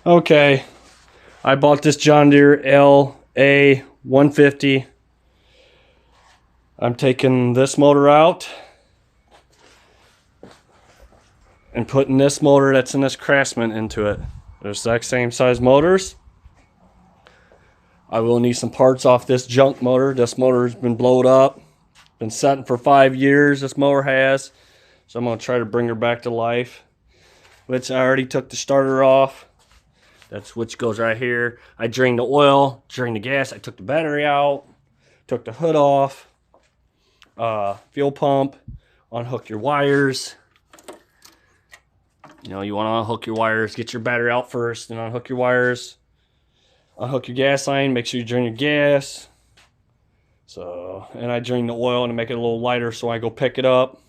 Okay, I bought this John Deere LA 150. I'm taking this motor out and putting this motor that's in this Craftsman into it. They're the exact same size motors. I will need some parts off this junk motor. This motor has been blowed up. Been setting for 5 years, this mower has. So I'm going to try to bring her back to life. Which I already took the starter off. That switch goes right here. I drained the oil, drained the gas. I took the battery out, took the hood off, fuel pump, unhook your wires. You know, you want to unhook your wires, get your battery out first, then unhook your wires. Unhook your gas line, make sure you drain your gas. So, and I drain the oil to make it a little lighter so I go pick it up.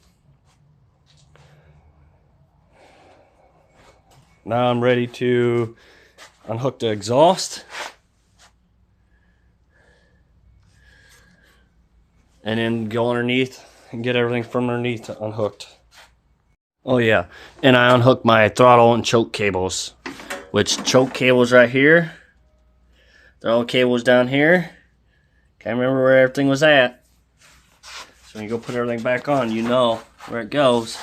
Now I'm ready to unhook the exhaust. And then go underneath and get everything from underneath unhooked. Oh yeah, and I unhooked my throttle and choke cables. Which choke cables right here. Throttle cables down here. Can't remember where everything was at. So when you go put everything back on, you know where it goes.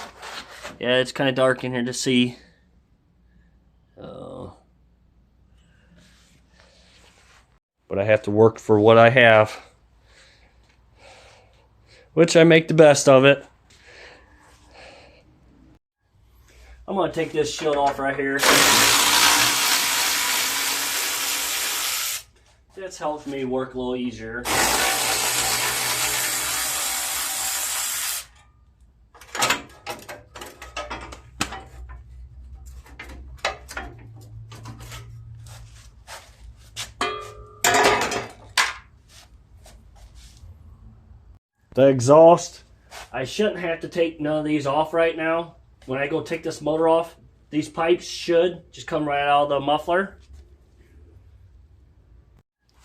Yeah, it's kind of dark in here to see. But I have to work for what I have. Which I make the best of it. I'm going to take this shield off right here. This helps me work a little easier. The exhaust, I shouldn't have to take none of these off right now. When I go take this motor off, these pipes should just come right out of the muffler.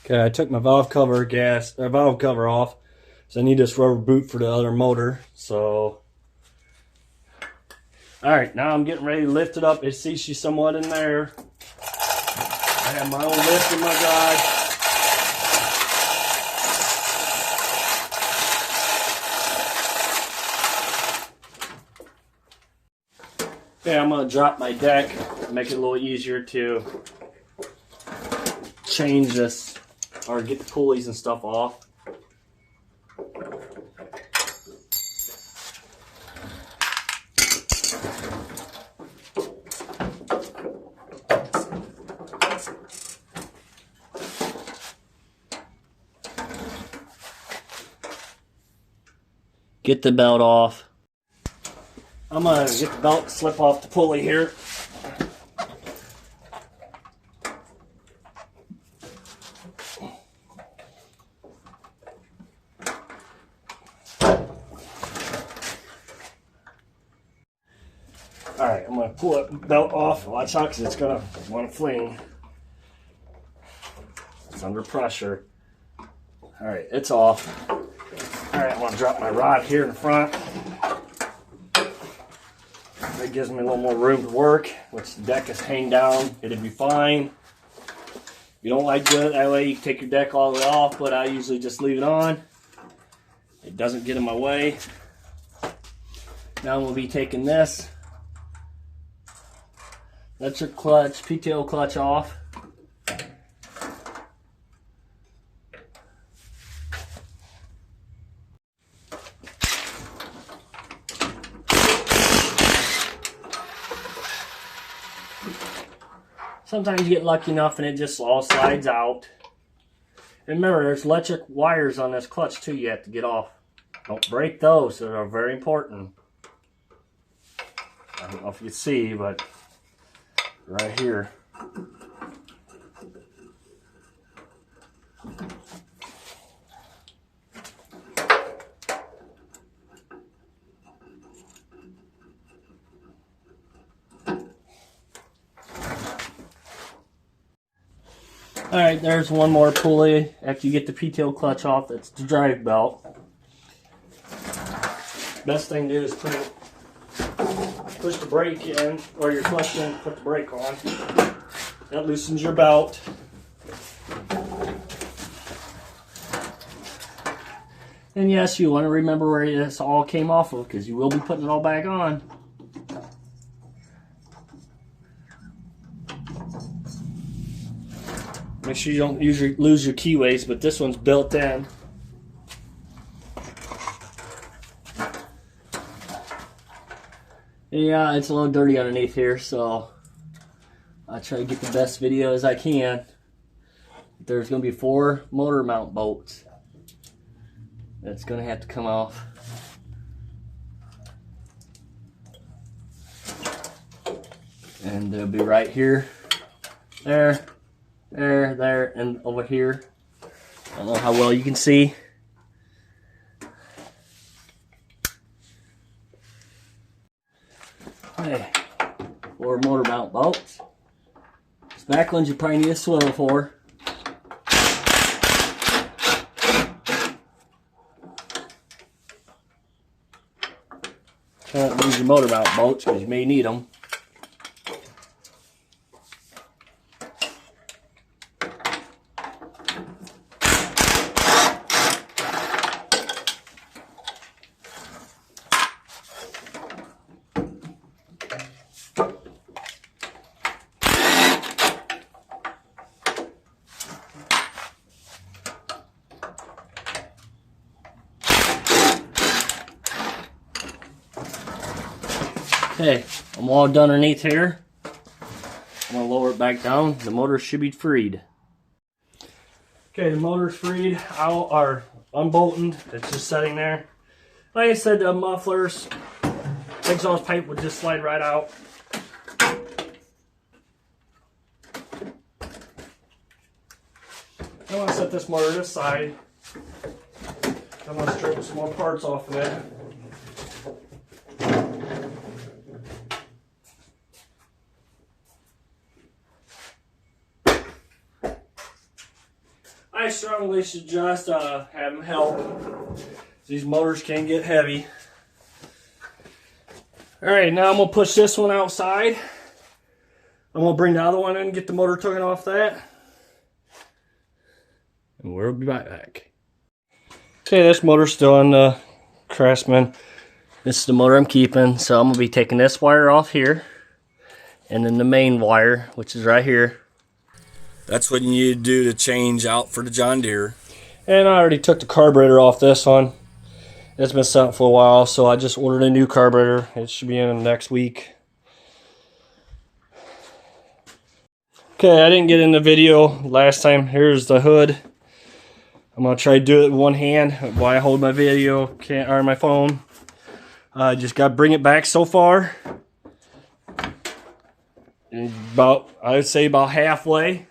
Okay, I took my valve cover off, so I need this rubber boot for the other motor. So, all right, now I'm getting ready to lift it up. It seats you somewhat in there. I have my own lift in my garage. Okay, I'm going to drop my deck, make it a little easier to change this or get the pulleys and stuff off. Get the belt off. I'm going to get the belt, slip off the pulley here. Alright, I'm going to pull that belt off. Watch out because it's going to want to fling. It's under pressure. Alright, it's off. Alright, I'm going to drop my rod here in the front. That gives me a little more room to work. Once the deck is hanging down, it'll be fine. If you don't like doing it that way, you can take your deck all the way off, but I usually just leave it on. It doesn't get in my way. Now we'll be taking this electric clutch, PTO clutch off. Sometimes you get lucky enough and it just all slides out. And remember, there's electric wires on this clutch too you have to get off. Don't break those, they are very important. I don't know if you can see, but right here. Alright, there's one more pulley after you get the PTO clutch off. That's the drive belt. Best thing to do is push the brake in, or your clutch in, put the brake on. That loosens your belt. And yes, you want to remember where this all came off of, because you will be putting it all back on. Make sure you don't lose your keyways, but this one's built in. Yeah, it's a little dirty underneath here, so I'll try to get the best video as I can. There's going to be 4 motor mount bolts that's going to have to come off. And they'll be right here, there, and over here. I don't know how well you can see. Okay, 4 motor mount bolts. These back ones you probably need a swivel for. Try not to lose your motor mount bolts because you may need them. Okay, I'm all done underneath here. I'm going to lower it back down. The motor should be freed. Okay, the motor's freed out, or unbolted. It's just sitting there. Like I said, the muffler's exhaust pipe would just slide right out. I want to set this motor to this side. I'm going to strip some more parts off of it. I strongly suggest having help. These motors can get heavy. Alright, now I'm going to push this one outside. I'm going to bring the other one in and get the motor taken off that. And we'll be right back. Okay, this motor's still on the Craftsman. This is the motor I'm keeping, so I'm going to be taking this wire off here. And then the main wire, which is right here. That's what you need to do to change out for the John Deere. And I already took the carburetor off this one. It's been sitting for a while, so I just ordered a new carburetor. It should be in next week. Okay, I didn't get in the video last time. Here's the hood. I'm going to try to do it with one hand while I hold my video, or my phone. Just got to bring it back so far. And I would say about halfway.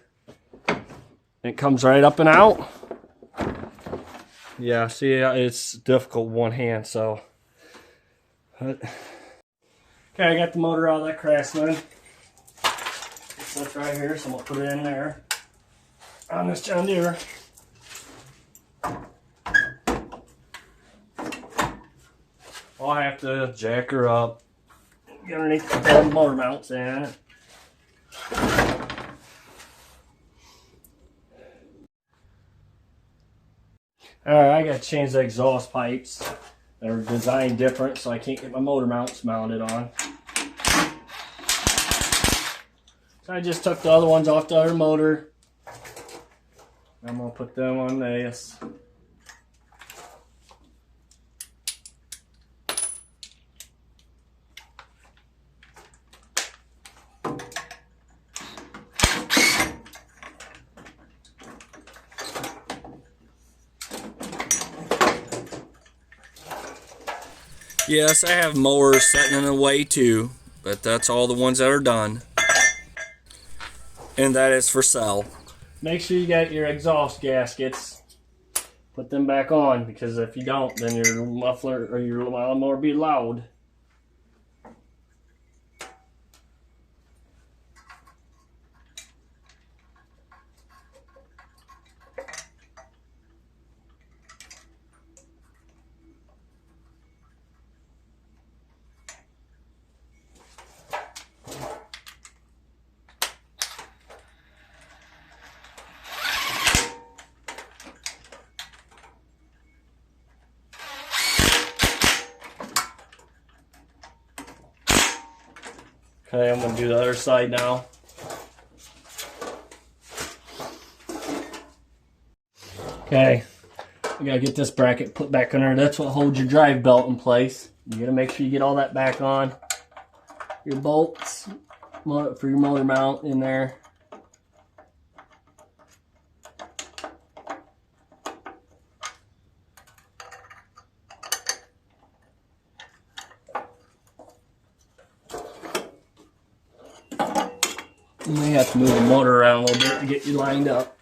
It comes right up and out. Yeah, see, it's difficult with one hand, so. Okay, I got the motor out of that Craftsman. That's right here, so I'm going to put it in there on this John Deere. I'll have to jack her up, get underneath the motor mounts in. Alright, I gotta change the exhaust pipes. They're designed different, so I can't get my motor mounts mounted on. So I just took the other ones off the other motor. I'm gonna put them on this. Yes, I have mowers sitting in the way too, but that's all the ones that are done. And that is for sale. Make sure you got your exhaust gaskets. Put them back on, because if you don't, then your muffler or your lawnmower will be loud. Okay, I'm gonna do the other side now. Okay, we gotta get this bracket put back under. That's what holds your drive belt in place. You gotta make sure you get all that back on. Your bolts for your motor mount in there. You may have to move the motor around a little bit to get you lined up.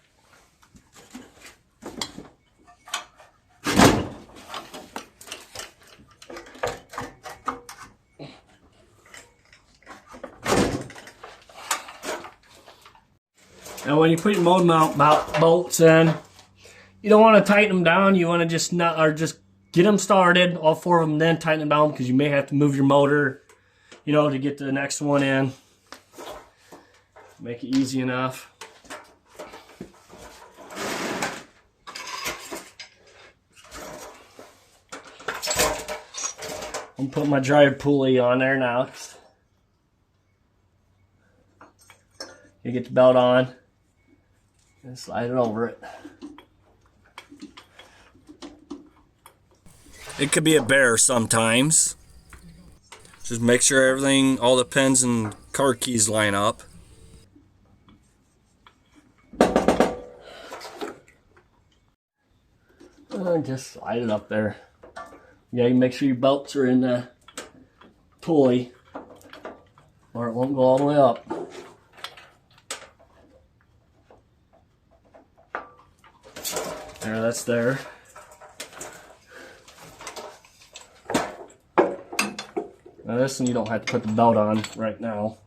Now when you put your motor mount bolts in, you don't want to tighten them down. You want to just get them started, all four of them, then tighten them down, because you may have to move your motor, to get the next one in. Make it easy enough. I'm putting my drive pulley on there now. You get the belt on and slide it over it. It could be a bear sometimes. Just make sure everything, all the pins and car keys line up. And just slide it up there. Yeah, you make sure your belts are in the pulley, or it won't go all the way up. There, that's there. Now this one you don't have to put the belt on right now,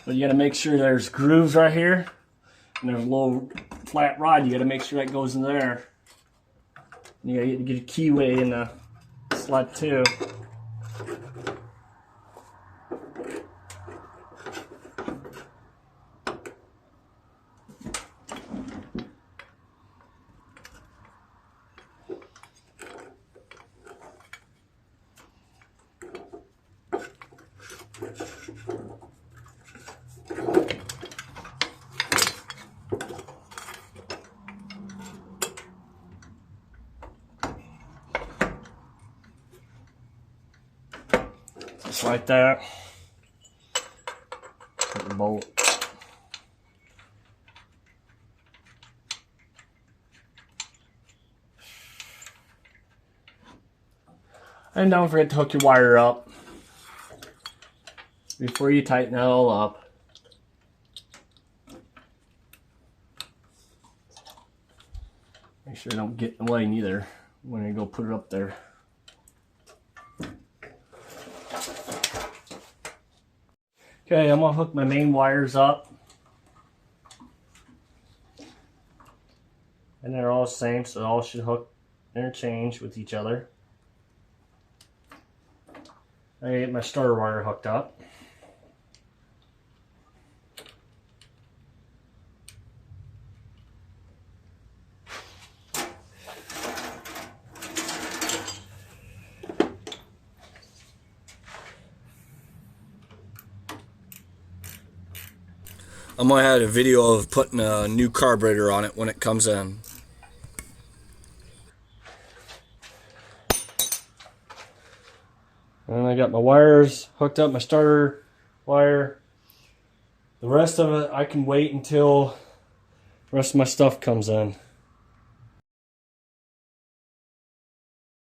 but you got to make sure there's grooves right here, and there's a little flat rod. You got to make sure that goes in there. You got to get a keyway in the slot too. Just like that. Put the bolt. And don't forget to hook your wire up before you tighten it all up. Make sure it don't get in the way neither when you go put it up there. Okay, I'm gonna hook my main wires up. And they're all the same, so they all should hook interchange with each other. I get my starter wire hooked up. I'm going to have a video of putting a new carburetor on it when it comes in. And I got my wires hooked up, my starter wire. The rest of it I can wait until the rest of my stuff comes in.